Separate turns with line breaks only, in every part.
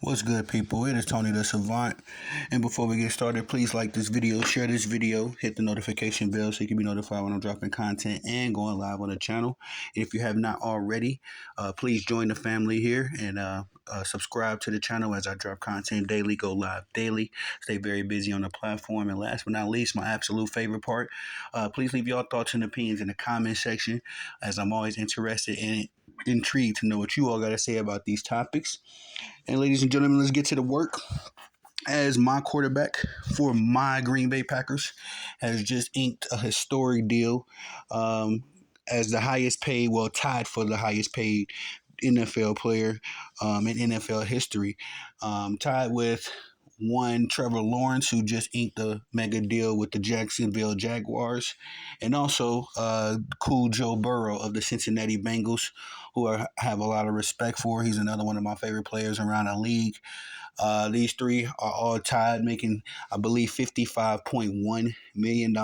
What's good, people? It is Tony the Savant. And before we get started, please like this video, share this video, hit the notification bell so you can be notified when I'm dropping content and going live on the channel. If you have not already, please join the family here and subscribe to the channel as I drop content daily, go live daily, stay very busy on the platform. And last but not least, my absolute favorite part, please leave your thoughts and opinions in the comment section as I'm always interested and intrigued to know what you all got to say about these topics. And ladies and gentlemen, let's get to the work. As my quarterback for my Green Bay Packers has just inked a historic deal as the highest paid, well, tied for the highest paid NFL player in NFL history, tied with one Trevor Lawrence, who just inked a mega deal with the Jacksonville Jaguars, and also cool Joe Burrow of the Cincinnati Bengals, who I have a lot of respect for. He's another one of my favorite players around the league. These three are all tied, making, I believe, $55.1 million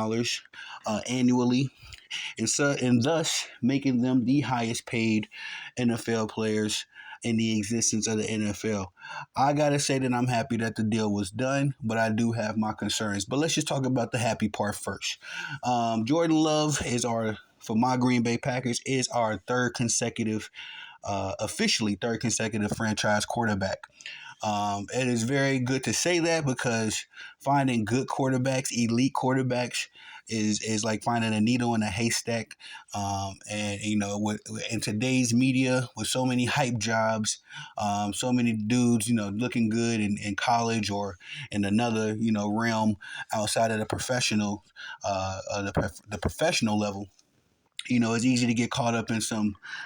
annually, and thus making them the highest paid NFL players in the existence of the NFL. I gotta say that I'm happy that the deal was done, but I do have my concerns. But let's just talk about the happy part first. Jordan Love is our for my Green Bay Packers is our officially third consecutive franchise quarterback. It is very good to say that because finding good quarterbacks, elite quarterbacks, is like finding a needle in a haystack. And in today's media, with so many hype jobs, so many dudes, looking good in college or in another, realm outside of the the professional level. It's easy to get caught up in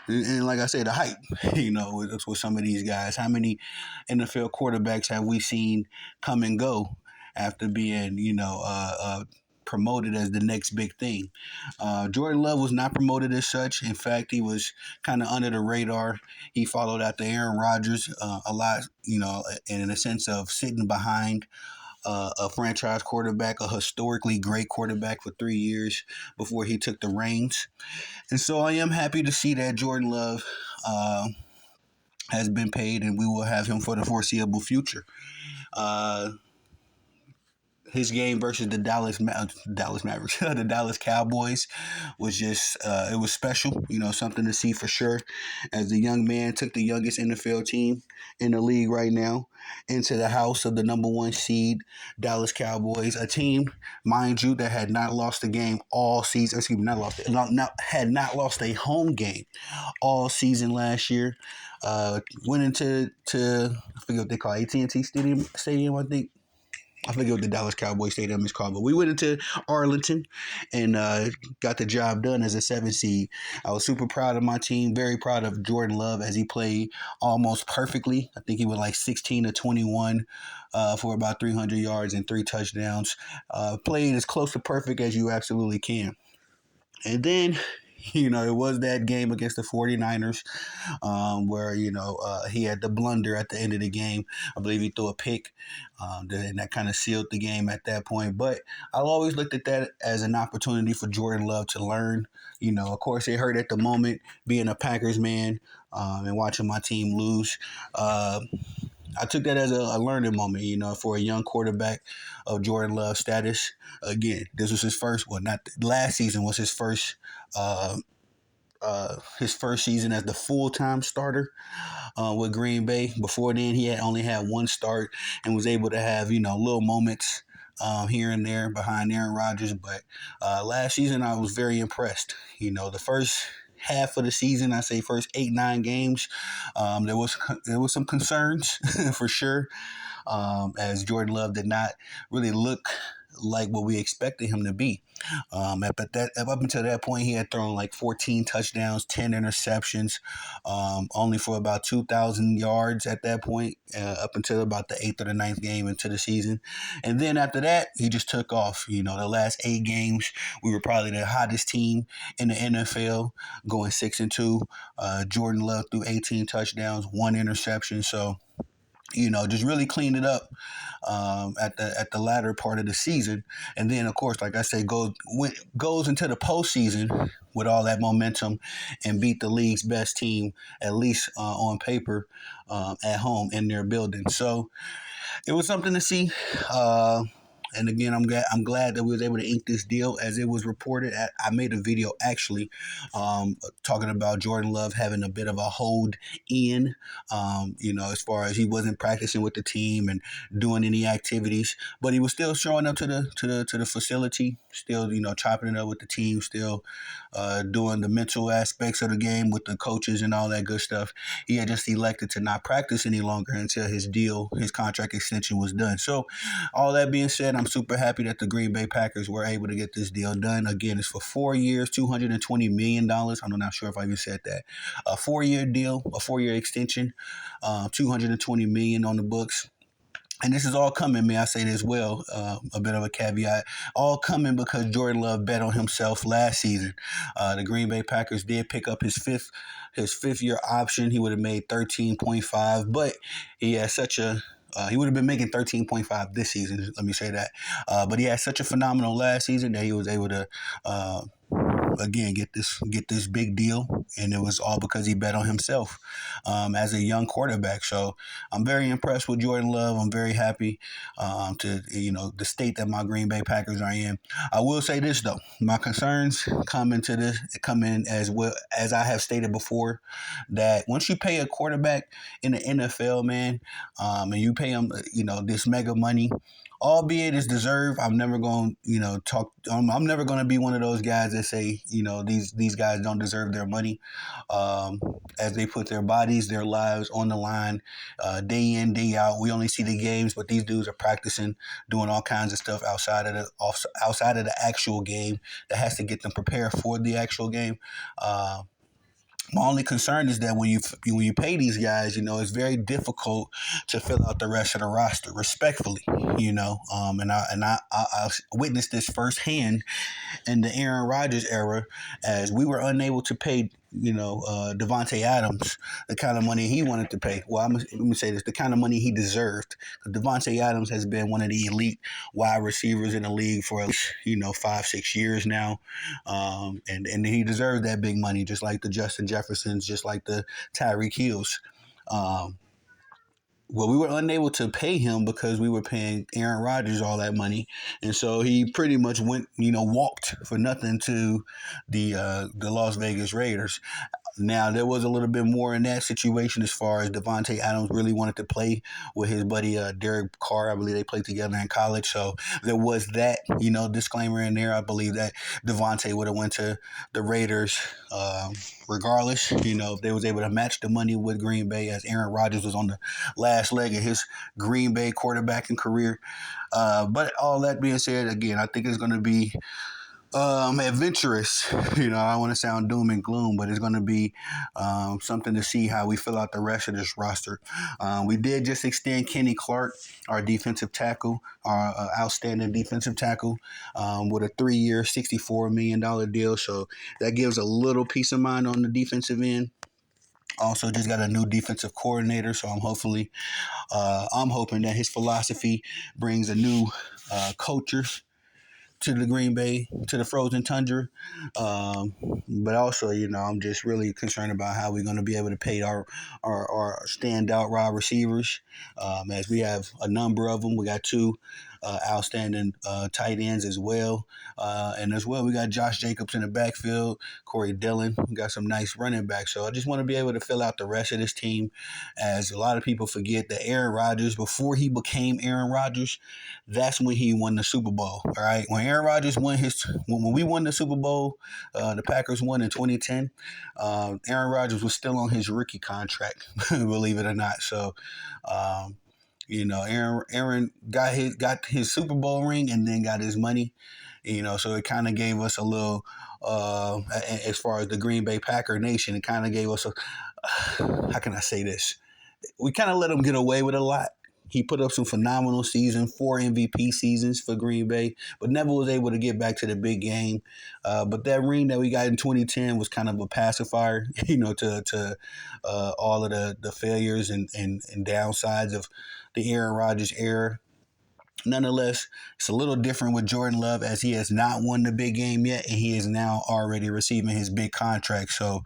and like I said, the hype, with some of these guys. How many NFL quarterbacks have we seen come and go after being, promoted as the next big thing? Jordan Love was not promoted as such. In fact, he was kind of under the radar. He followed after Aaron Rodgers a lot, in a sense of sitting behind a franchise quarterback, a historically great quarterback for 3 years before he took the reins. And so I am happy to see that Jordan Love has been paid, and we will have him for the foreseeable future. Uh, his game versus the Dallas Mavericks, the Dallas Cowboys, was just it was special. Something to see for sure. As the young man took the youngest NFL team in the league right now into the house of the number one seed Dallas Cowboys, a team, mind you, that had not lost a game all season. Excuse me, had not lost a home game all season last year. Went into I forget what they call it, AT&T Stadium, I think. I forget what the Dallas Cowboys Stadium is called, but we went into Arlington and got the job done as a 7 seed. I was super proud of my team, very proud of Jordan Love as he played almost perfectly. I think he was like 16 to 21 for about 300 yards and three touchdowns. Played as close to perfect as you absolutely can. And then it was that game against the 49ers where, he had the blunder at the end of the game. I believe he threw a pick, and that kind of sealed the game at that point. But I always looked at that as an opportunity for Jordan Love to learn. Of course, it hurt at the moment being a Packers man and watching my team lose. I took that as a learning moment, for a young quarterback of Jordan Love status. Again, this was his first. Well, not last season was his first season as the full-time starter with Green Bay. Before then, he had only had one start and was able to have little moments here and there behind Aaron Rodgers. But last season, I was very impressed. The first half of the season, I say first 8-9 games, there was some concerns for sure, as Jordan Love did not really look like what we expected him to be. Up until that point, he had thrown like 14 touchdowns, 10 interceptions, only for about 2,000 yards at that point, up until about the eighth or the ninth game into the season. And then after that, he just took off. The last 8 games, we were probably the hottest team in the NFL, going 6-2. Jordan Love threw 18 touchdowns, one interception. So just really clean it up at the latter part of the season, and then of course, like I say, goes into the postseason with all that momentum and beat the league's best team at least on paper at home in their building. So it was something to see. And again, I'm glad that we was able to ink this deal as it was reported. I made a video actually talking about Jordan Love having a bit of a hold in, as far as he wasn't practicing with the team and doing any activities, but he was still showing up to the facility, still chopping it up with the team, still doing the mental aspects of the game with the coaches and all that good stuff. He had just elected to not practice any longer until his contract extension was done. So, all that being said, I'm super happy that the Green Bay Packers were able to get this deal done. Again, it's for 4 years, $220 million. I'm not sure if I even said that. A 4 year deal, a 4 year extension, $220 million on the books. And this is all coming, may I say this well, a bit of a caveat, all coming because Jordan Love bet on himself last season. The Green Bay Packers did pick up his fifth year option. He would have made 13.5, but he had such a he would have been making 13.5 this season. Let me say that. But he had such a phenomenal last season that he was able to again get this big deal, and it was all because he bet on himself as a young quarterback. So I'm very impressed with Jordan Love. I'm very happy to the state that my Green Bay Packers are in. I will say this though, my concerns come in as well as I have stated before, that once you pay a quarterback in the NFL, man, and you pay him this mega money, albeit it's deserved. I'm never going to talk. I'm never going to be one of those guys that say these guys don't deserve their money, as they put their bodies, their lives on the line, day in, day out. We only see the games, but these dudes are practicing, doing all kinds of stuff outside of the actual game that has to get them prepared for the actual game. My only concern is that when you pay these guys, it's very difficult to fill out the rest of the roster respectfully, and I witnessed this firsthand in the Aaron Rodgers era, as we were unable to pay, Devontae Adams the kind of money he wanted to pay. Well, let me say this: the kind of money he deserved. Devontae Adams has been one of the elite wide receivers in the league for at least 5-6 years now, and he deserved that big money, just like the Justin Jeffersons, just like the Tyreek Hills. Um, well, we were unable to pay him because we were paying Aaron Rodgers all that money, and so he pretty much walked for nothing to the Las Vegas Raiders. Now, there was a little bit more in that situation as far as Devontae Adams really wanted to play with his buddy Derek Carr. I believe they played together in college. So there was that, disclaimer in there. I believe that Devontae would have went to the Raiders regardless, if they was able to match the money with Green Bay, as Aaron Rodgers was on the last leg of his Green Bay quarterbacking career. But all that being said, again, I think it's going to be adventurous. I don't want to sound doom and gloom, but it's going to be something to see how we fill out the rest of this roster. We did just extend Kenny Clark, our defensive tackle, our outstanding defensive tackle, with a 3 year, $64 million deal. So that gives a little peace of mind on the defensive end. Also, just got a new defensive coordinator, so I'm hoping that his philosophy brings a new culture to the Green Bay, to the frozen tundra. But also, I'm just really concerned about how we're going to be able to pay our standout wide receivers, as we have a number of them. We got two outstanding tight ends as well. And as well, we got Josh Jacobs in the backfield, Corey Dillon. We got some nice running backs. So I just want to be able to fill out the rest of this team, as a lot of people forget that Aaron Rodgers, before he became Aaron Rodgers, that's when he won the Super Bowl. All right. When Aaron Rodgers when we won the Super Bowl, the Packers won in 2010, Aaron Rodgers was still on his rookie contract, believe it or not. So, Aaron got his Super Bowl ring and then got his money. So it kind of gave us a little, as far as the Green Bay Packer Nation, it kind of gave us how can I say this? We kind of let them get away with a lot. He put up some phenomenal seasons, 4 MVP seasons for Green Bay, but never was able to get back to the big game. But that ring that we got in 2010 was kind of a pacifier, to all of the failures and downsides of the Aaron Rodgers era. Nonetheless, it's a little different with Jordan Love as he has not won the big game yet, and he is now already receiving his big contract. So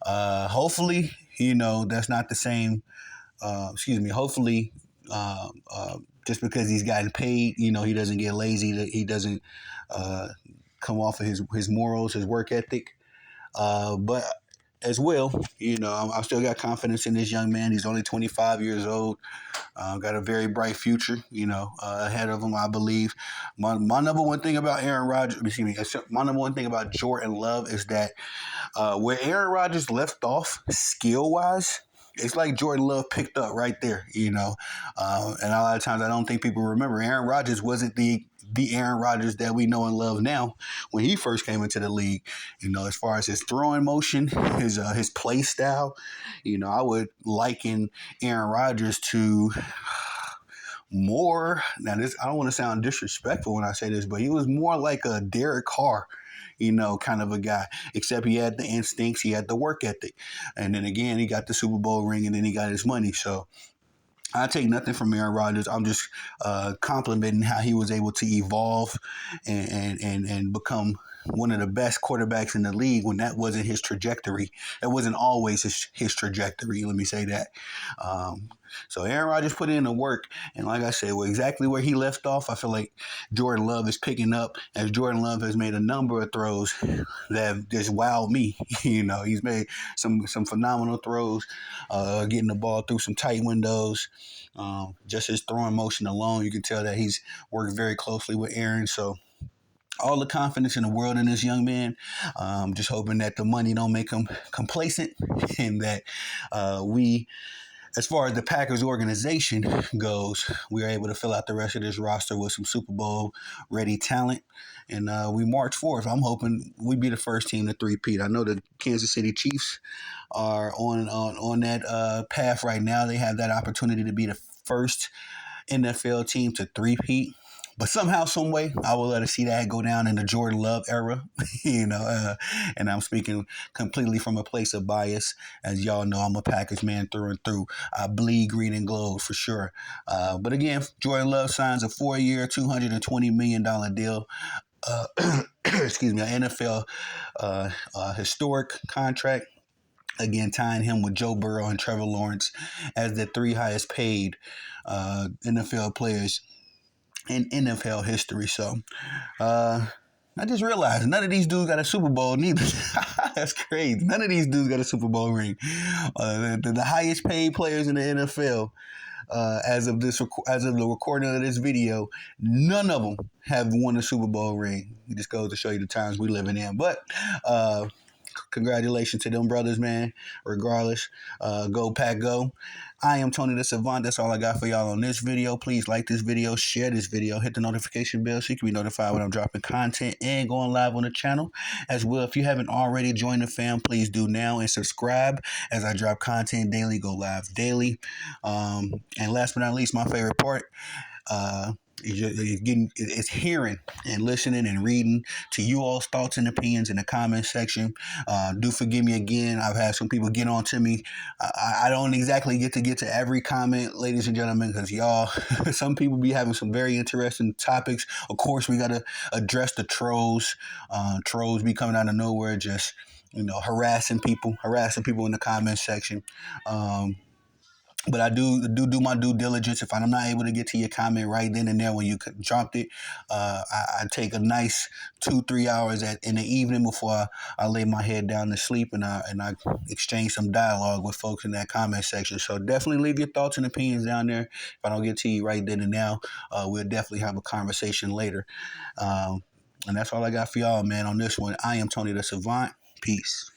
hopefully, that's not the same. Hopefully, just because he's gotten paid, he doesn't get lazy. That he doesn't come off of his morals, his work ethic. But as well, I still got confidence in this young man. He's only 25 years old. Got a very bright future, ahead of him, I believe. My number one thing about Aaron Rodgers, my number one thing about Jordan Love is that where Aaron Rodgers left off skill wise, it's like Jordan Love picked up right there, and a lot of times I don't think people remember Aaron Rodgers wasn't the Aaron Rodgers that we know and love now when he first came into the league. As far as his throwing motion, his play style, I would liken Aaron Rodgers to more. Now, this I don't want to sound disrespectful when I say this, but he was more like a Derek Carr, kind of a guy, except he had the instincts, he had the work ethic. And then again, he got the Super Bowl ring and then he got his money. So I take nothing from Aaron Rodgers. I'm just complimenting how he was able to evolve and become one of the best quarterbacks in the league when that wasn't his trajectory. It wasn't always his trajectory, let me say that. So Aaron Rodgers put in the work, and like I said, exactly where he left off, I feel like Jordan Love is picking up, as Jordan Love has made a number of throws that have just wowed me. He's made some phenomenal throws, getting the ball through some tight windows. Just his throwing motion alone, you can tell that he's worked very closely with Aaron. So all the confidence in the world in this young man. Just hoping that the money don't make him complacent, and that we, as far as the Packers organization goes, we are able to fill out the rest of this roster with some Super Bowl ready talent. And we march forth. I'm hoping we be the first team to three-peat. I know the Kansas City Chiefs are on that path right now. They have that opportunity to be the first NFL team to three-peat. But somehow, some way, I will let us see that go down in the Jordan Love era, and I'm speaking completely from a place of bias. As y'all know, I'm a Packers man through and through. I bleed green and gold for sure. But again, Jordan Love signs a 4-year, $220 million deal. Excuse me, an NFL historic contract. Again, tying him with Joe Burrow and Trevor Lawrence as the 3 highest paid NFL players in NFL history. So I just realized none of these dudes got a Super Bowl neither. That's crazy. None of these dudes got a Super Bowl ring. The highest paid players in the NFL, as of the recording of this video, none of them have won a Super Bowl ring. It just goes to show you the times we living in. But congratulations to them brothers, man. Regardless, go Pack, go. I am Tony the Savant. That's all I got for y'all on this video. Please like this video, share this video, hit the notification bell so you can be notified when I'm dropping content and going live on the channel. As well, if you haven't already joined the fam, please do now and subscribe as I drop content daily, go live daily. And last but not least, my favorite part, it's hearing and listening and reading to you all's thoughts and opinions in the comment section. Do forgive me again. I've had some people get on to me. I don't exactly get to every comment, ladies and gentlemen, because y'all, some people be having some very interesting topics. Of course, we got to address the trolls. Trolls be coming out of nowhere, just, harassing people in the comment section. But I do my due diligence. If I'm not able to get to your comment right then and there when you dropped it, I take a nice 2-3 hours in the evening before I lay my head down to sleep, and I exchange some dialogue with folks in that comment section. So definitely leave your thoughts and opinions down there. If I don't get to you right then and now, we'll definitely have a conversation later. And that's all I got for y'all, man, on this one. I am Tony the Savant. Peace.